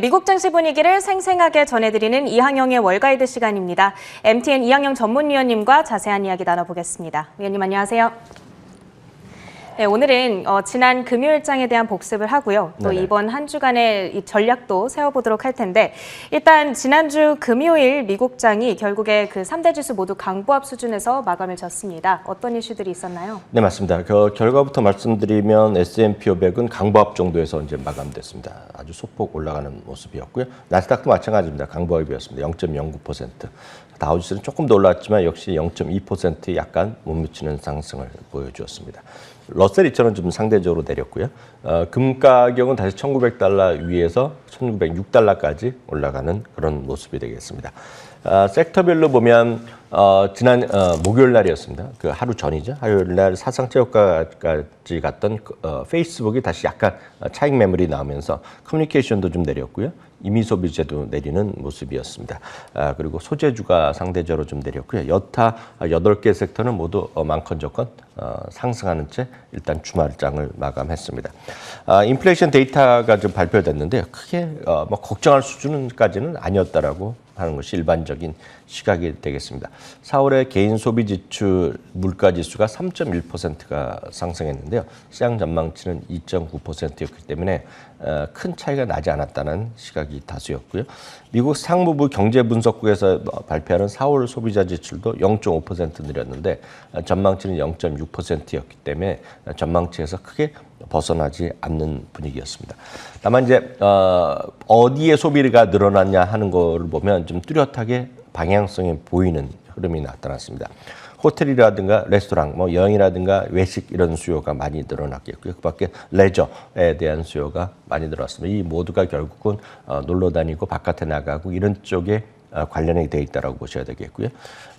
미국 증시 분위기를 생생하게 전해드리는 이항영의 월가이드 시간입니다. MTN 이항영 전문위원님과 자세한 이야기 나눠보겠습니다. 위원님 안녕하세요. 네, 오늘은 지난 금요일장에 대한 복습을 하고요. 또 네네. 이번 한 주간의 이 전략도 세워보도록 할 텐데 일단 지난주 금요일 미국장이 결국에 그 3대 지수 모두 강보합 수준에서 마감을 졌습니다. 어떤 이슈들이 있었나요? 네, 맞습니다. 그 결과부터 말씀드리면 S&P 500은 강보합 정도에서 이제 마감됐습니다. 아주 소폭 올라가는 모습이었고요. 나스닥도 마찬가지입니다. 강보합이었습니다. 0.09%. 다우지수는 조금 더 올랐지만 역시 0.2% 약간 못 미치는 상승을 보여주었습니다. 러셀 2000은 좀 상대적으로 내렸고요. 금 가격은 다시 1900달러 위에서 1906달러까지 올라가는 그런 모습이 되겠습니다. 섹터별로 보면 지난 목요일 날이었습니다. 그 하루 전이죠. 화요일 날 사상체육까지 갔던 페이스북이 다시 약간 차익 매물이 나오면서 커뮤니케이션도 좀 내렸고요. 임의소비재도 내리는 모습이었습니다. 그리고 소재주가 상대적으로 좀 내렸고요. 여타 8개 섹터는 모두 많건적건 상승하는 채 일단 주말장을 마감했습니다. 인플레이션 데이터가 좀 발표됐는데요. 크게 뭐 걱정할 수준까지는 아니었다라고 하는 것이 일반적인 시각이 되겠습니다. 4월에 개인 소비 지출 물가 지수가 3.1%가 상승했는데요. 시장 전망치는 2.9%였기 때문에 큰 차이가 나지 않았다는 시각이 다수였고요. 미국 상무부 경제분석국에서 발표하는 4월 소비자 지출도 0.5% 늘었는데 전망치는 0.6%였기 때문에 전망치에서 크게 벗어나지 않는 분위기였습니다. 다만 이제 어디에 소비가 늘어났냐 하는 거를 보면 좀 뚜렷하게 방향성이 보이는 흐름이 나타났습니다. 호텔이라든가 레스토랑, 뭐 여행이라든가 외식 이런 수요가 많이 늘어났겠고요. 그밖에 레저에 대한 수요가 많이 늘어났습니다. 이 모두가 결국은 놀러 다니고 바깥에 나가고 이런 쪽에 관련이 돼 있다라고 보셔야 되겠고요.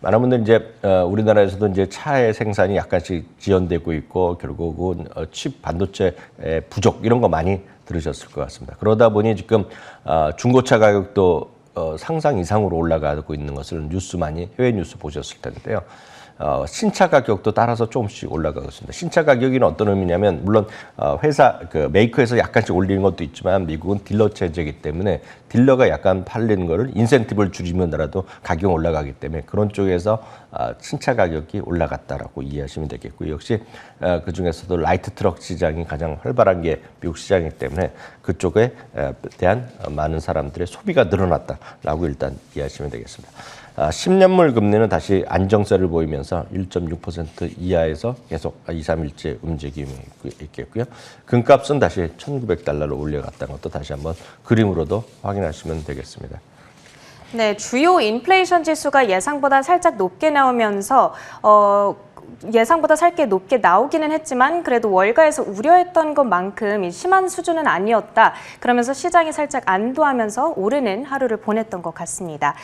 많은 분들 이제 우리나라에서도 이제 차의 생산이 약간씩 지연되고 있고 결국은 칩 반도체 부족 이런 거 많이 들으셨을 것 같습니다. 그러다 보니 지금 중고차 가격도 상상 이상으로 올라가고 있는 것을 뉴스 많이 해외 뉴스 보셨을 텐데요. 신차 가격도 따라서 조금씩 올라가고 있습니다. 신차 가격이 어떤 의미냐면 물론 회사 그 메이커에서 약간씩 올리는 것도 있지만 미국은 딜러 체제이기 때문에 딜러가 약간 팔리는 거를 인센티브를 줄이면라도 가격이 올라가기 때문에 그런 쪽에서 신차 가격이 올라갔다라고 이해하시면 되겠고요. 역시 그 중에서도 라이트 트럭 시장이 가장 활발한 게 미국 시장이기 때문에 그쪽에 대한 많은 사람들의 소비가 늘어났다라고 일단 이해하시면 되겠습니다. 10년물 금리는 다시 안정세를 보이면서 1.6% 이하에서 계속 2, 3일째 움직임이 있겠고요. 금값은 다시 1900달러로 올려갔다는 것도 다시 한번 그림으로도 확인하시면 되겠습니다. 네, 주요 인플레이션 지수가 예상보다 살짝 높게 나오면서 예상보다 살게 높게 나오기는 했지만 그래도 월가에서 우려했던 것만큼 심한 수준은 아니었다. 그러면서 시장이 살짝 안도하면서 오르는 하루를 보냈던 것 같습니다.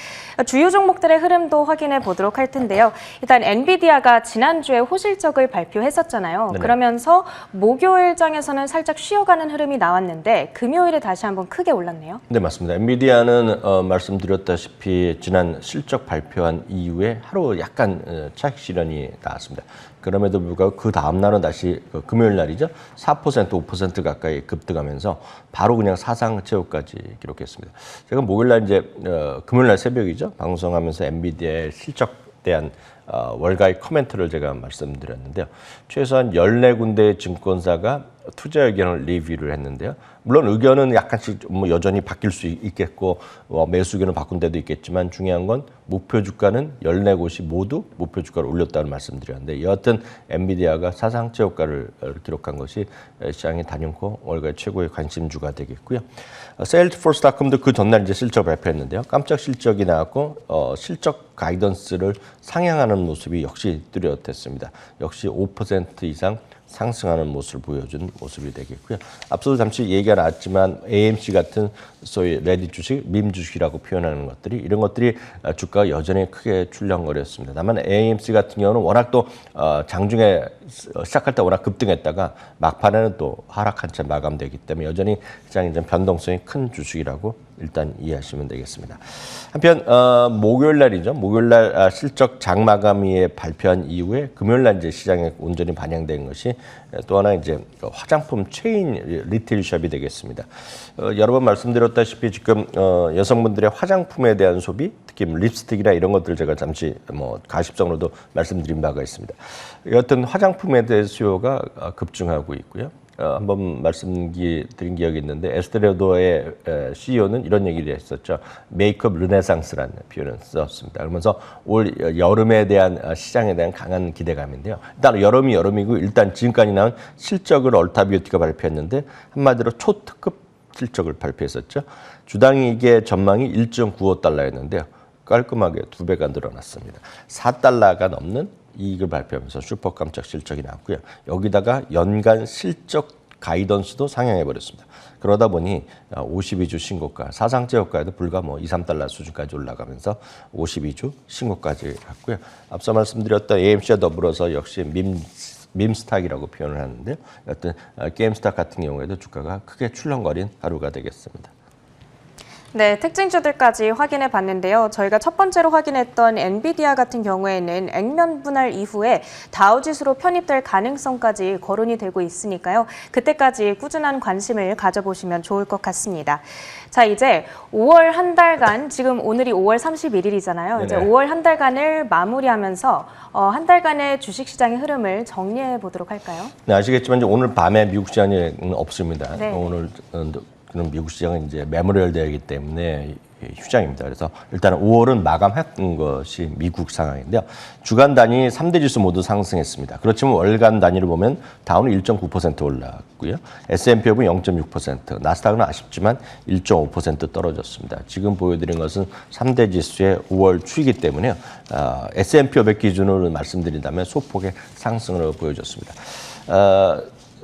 주요 종목들의 흐름도 확인해 보도록 할 텐데요. 일단 엔비디아가 지난주에 호실적을 발표했었잖아요. 네네. 그러면서 목요일장에서는 살짝 쉬어가는 흐름이 나왔는데 금요일에 다시 한번 크게 올랐네요. 네, 맞습니다. 엔비디아는 말씀드렸다시피 지난 실적 발표한 이후에 하루 약간 차익 실현이 나왔습니다. 그럼에도 불구하고 그 다음 날은 다시 금요일 날이죠. 4%, 5% 가까이 급등하면서 바로 그냥 사상 최고까지 기록했습니다. 제가 목요일 날 이제 금요일 날 새벽이죠. 방송하면서 엔비디아의 실적 대한 월가의 코멘트를 제가 말씀드렸는데요. 최소한 14군데의 증권사가 투자 의견을 리뷰를 했는데요. 물론 의견은 약간씩 뭐 여전히 바뀔 수 있겠고 매수 의견을 바꾼 데도 있겠지만 중요한 건 목표 주가는 14곳이 모두 목표 주가를 올렸다는 말씀드렸는데 여하튼 엔비디아가 사상 최고가를 기록한 것이 시장의 단연코 월가의 최고의 관심주가 되겠고요. 세일즈포스닷컴도 그 전날 이제 실적 발표했는데요. 깜짝 실적이 나왔고 실적 가이던스를 상향하는 모습이 역시 뚜렷했습니다. 역시 5% 이상 상승하는 모습을 보여준 모습이 되겠고요. 앞서도 잠시 얘기가 나왔지만 AMC 같은 소위 레딧 주식, 밈 주식이라고 표현하는 것들이 이런 것들이 주가가 여전히 크게 출렁거렸습니다. 다만 AMC 같은 경우는 워낙 또 장중에 시작할 때 워낙 급등했다가 막판에는 또 하락한 채 마감되기 때문에 여전히 시장이 좀 변동성이 큰 주식이라고 일단 이해하시면 되겠습니다. 한편 목요일 날이죠. 목요일 날 실적 장마감위에 발표한 이후에 금요일 날 이제 시장에 온전히 반영된 것이 또 하나 이제 화장품 체인 리테일숍이 되겠습니다. 여러 번 말씀드렸다시피 지금 여성분들의 화장품에 대한 소비, 특히 립스틱이나 이런 것들 제가 잠시 가십성으로도 말씀드린 바가 있습니다. 여하튼 화장품에 대한 수요가 급증하고 있고요. 한번 말씀드린 기억이 있는데 에스테레도의 CEO는 이런 얘기를 했었죠. 메이크업 르네상스라는 표현을 썼습니다. 그러면서 올 여름에 대한 시장에 대한 강한 기대감인데요. 일단 여름이 여름이고 일단 지금까지 나온 실적을 얼타뷰티가 발표했는데 한마디로 초특급 실적을 발표했었죠. 주당이익의 전망이 1.95달러였는데요. 깔끔하게 2배가 늘어났습니다. 4달러가 넘는 이익을 발표하면서 슈퍼 깜짝 실적이 나왔고요. 여기다가 연간 실적 가이던스도 상향해버렸습니다. 그러다 보니 52주 신고가, 사상제 효과에도 불과 2, 3달러 수준까지 올라가면서 52주 신고까지 갔고요. 앞서 말씀드렸던 AMC와 더불어서 역시 밈스탁이라고 표현을 하는데요. 어떤 게임스탁 같은 경우에도 주가가 크게 출렁거린 하루가 되겠습니다. 네, 특징주들까지 확인해 봤는데요. 저희가 첫 번째로 확인했던 엔비디아 같은 경우에는 액면 분할 이후에 다우지수로 편입될 가능성까지 거론이 되고 있으니까요. 그때까지 꾸준한 관심을 가져보시면 좋을 것 같습니다. 자, 이제 5월 한 달간, 지금 오늘이 5월 31일이잖아요. 이제 5월 한 달간을 마무리하면서 한 달간의 주식시장의 흐름을 정리해 보도록 할까요? 네, 아시겠지만 이제 오늘 밤에 미국 시장이 없습니다. 네. 오늘 그럼 미국 시장은 이제 메모리얼 데이이기 때문에 휴장입니다. 그래서 일단 5월은 마감한 것이 미국 상황인데요. 주간 단위 3대 지수 모두 상승했습니다. 그렇지만 월간 단위를 보면 다우는 1.9% 올랐고요. S&P 500은 0.6%, 나스닥은 아쉽지만 1.5% 떨어졌습니다. 지금 보여드린 것은 3대 지수의 5월 추이기 때문에요. S&P 500 기준으로 말씀드린다면 소폭의 상승을 보여줬습니다.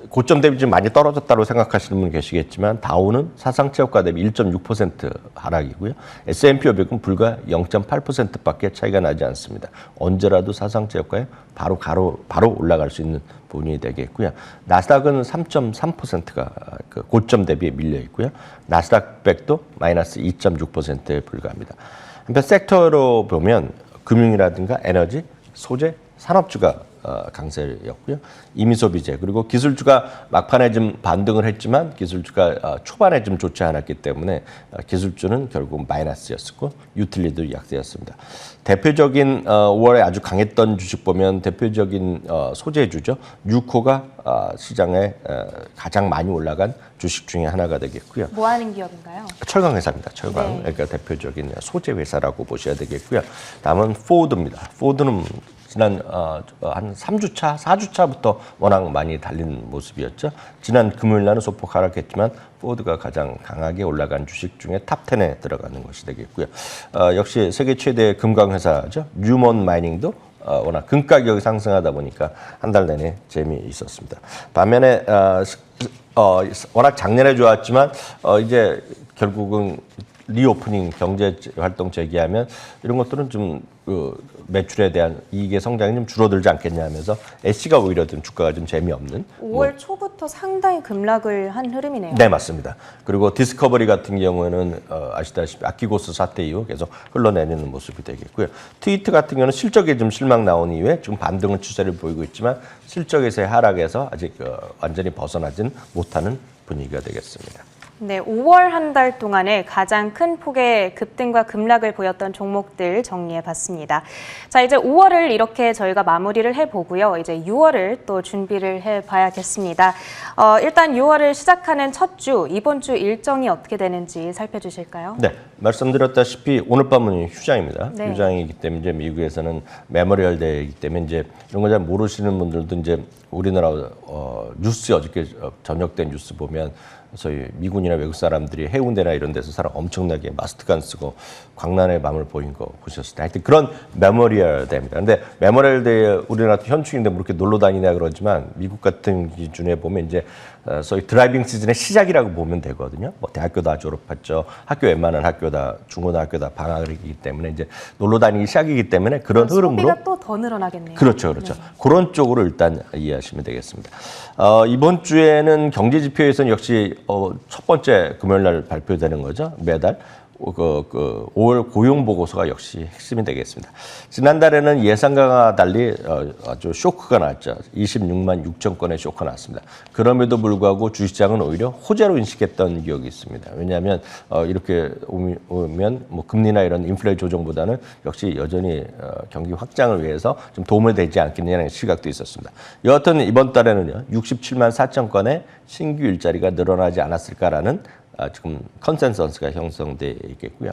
고점 대비 좀 많이 떨어졌다고 생각하시는 분 계시겠지만 다우는 사상체업가 대비 1.6% 하락이고요. S&P 500은 불과 0.8%밖에 차이가 나지 않습니다. 언제라도 사상체업가에 바로 올라갈 수 있는 부분이 되겠고요. 나스닥은 3.3%가 그 고점 대비에 밀려 있고요. 나스닥 100도 마이너스 2.6%에 불과합니다. 한편 섹터로 보면 금융이라든가 에너지, 소재, 산업주가 강세였고요. 임의소비재 그리고 기술주가 막판에 좀 반등을 했지만 기술주가 초반에 좀 좋지 않았기 때문에 기술주는 결국 마이너스였고 유틸리도 약세였습니다. 대표적인 5월에 아주 강했던 주식 보면 대표적인 소재주죠. 뉴코가 시장에 가장 많이 올라간 주식 중에 하나가 되겠고요. 뭐 하는 기업인가요? 철강 회사입니다. 철강. 네. 그러니까 대표적인 소재 회사라고 보셔야 되겠고요. 다음은 포드입니다. 포드는 지난 한 3주차, 4주차부터 워낙 많이 달린 모습이었죠. 지난 금요일 날은 소폭 하락했지만 포드가 가장 강하게 올라간 주식 중에 탑10에 들어가는 것이 되겠고요. 역시 세계 최대 금강 회사죠. 뉴먼 마이닝도 워낙 금 가격이 상승하다 보니까 한 달 내내 재미있었습니다. 반면에 워낙 작년에 좋았지만 이제 결국은 리오프닝 경제 활동 재개하면 이런 것들은 좀 매출에 대한 이익의 성장이 좀 줄어들지 않겠냐 하면서 애쉬가 오히려 좀 주가가 좀 재미없는 5월 초부터 상당히 급락을 한 흐름이네요. 네, 맞습니다. 그리고 디스커버리 같은 경우에는 아시다시피 아키고스 사태 이후 계속 흘러내리는 모습이 되겠고요. 트위트 같은 경우는 실적에 좀 실망 나온 이후에 좀 반등의 추세를 보이고 있지만 실적에서의 하락에서 아직 완전히 벗어나진 못하는 분위기가 되겠습니다. 네, 5월 한 달 동안에 가장 큰 폭의 급등과 급락을 보였던 종목들 정리해 봤습니다. 자, 이제 5월을 이렇게 저희가 마무리를 해보고요. 이제 6월을 또 준비를 해봐야겠습니다. 일단 6월을 시작하는 첫 주, 이번 주 일정이 어떻게 되는지 살펴주실까요? 네, 말씀드렸다시피 오늘 밤은 휴장입니다. 네. 휴장이기 때문에 이제 미국에서는 메모리얼 데이이기 때문에 이제 이런 거 잘 모르시는 분들도 이제 우리나라 뉴스 어저께 저녁 때 뉴스 보면 저희 미군이나 외국 사람들이 해운대나 이런 데서 사람 엄청나게 마스크 안 쓰고 광란의 밤을 보인 거 보셨을 때 하여튼 그런 메모리얼 데이입니다. 근데 메모리얼 데이 우리나라 현충인데 뭐 이렇게 놀러 다니냐 그러지만 미국 같은 기준에 보면 이제 소위 드라이빙 시즌의 시작이라고 보면 되거든요. 뭐 대학교 다 졸업했죠. 학교 웬만한 학교 다 중고등학교 다 방학이기 때문에 이제 놀러 다니기 시작이기 때문에 그런 흐름으로 소비가 또 더 늘어나겠네요. 그렇죠. 네. 그런 쪽으로 일단 이해하시면 되겠습니다. 이번 주에는 경제 지표에서는 역시 첫 번째 금요일 날 발표되는 거죠. 매달. 5월 고용 보고서가 역시 핵심이 되겠습니다. 지난달에는 예상과 달리 아주 쇼크가 났죠. 26만 6천 건의 쇼크가 났습니다. 그럼에도 불구하고 주시장은 오히려 호재로 인식했던 기억이 있습니다. 왜냐하면 이렇게 오면 뭐 금리나 이런 인플레 조정보다는 역시 여전히 경기 확장을 위해서 좀 도움이 되지 않겠느냐는 시각도 있었습니다. 여하튼 이번 달에는요, 67만 4천 건의 신규 일자리가 늘어나지 않았을까라는 지금 컨센서스가 형성돼 있겠고요.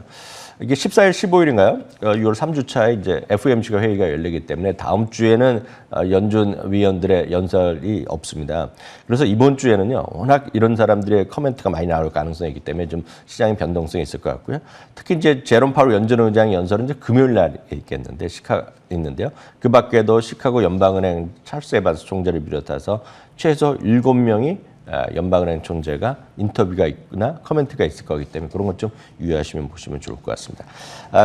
이게 14일, 15일인가요? 6월 3주차에 이제 FOMC가 회의가 열리기 때문에 다음 주에는 연준 위원들의 연설이 없습니다. 그래서 이번 주에는요, 워낙 이런 사람들의 커멘트가 많이 나올 가능성이 있기 때문에 좀 시장의 변동성이 있을 것 같고요. 특히 이제 제롬 파월 연준 의장 연설은 이제 금요일 날 있는데요. 그 밖에도 시카고 연방은행 찰스 에반스 총재를 비롯해서 최소 7명이 연방은행 총재가 인터뷰가 있거나 커멘트가 있을 거기 때문에 그런 것 좀 유의하시면 보시면 좋을 것 같습니다.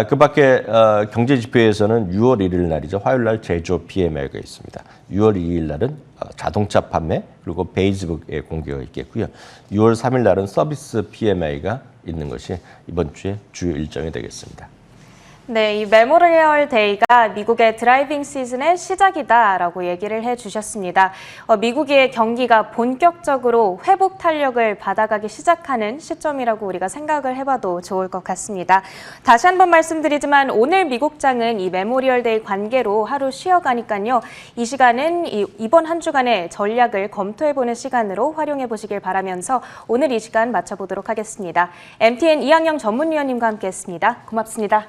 그 밖에 경제 지표에서는 6월 1일 날이죠. 화요일 날 제조 PMI가 있습니다. 6월 2일 날은 자동차 판매 그리고 페이스북의 공개가 있겠고요. 6월 3일 날은 서비스 PMI가 있는 것이 이번 주의 주요 일정이 되겠습니다. 네, 이 메모리얼 데이가 미국의 드라이빙 시즌의 시작이다라고 얘기를 해주셨습니다. 미국의 경기가 본격적으로 회복 탄력을 받아가기 시작하는 시점이라고 우리가 생각을 해봐도 좋을 것 같습니다. 다시 한번 말씀드리지만 오늘 미국장은 이 메모리얼 데이 관계로 하루 쉬어가니까요. 이 시간은 이번 한 주간의 전략을 검토해보는 시간으로 활용해 보시길 바라면서 오늘 이 시간 마쳐보도록 하겠습니다. MTN 이항영 전문위원님과 함께했습니다. 고맙습니다.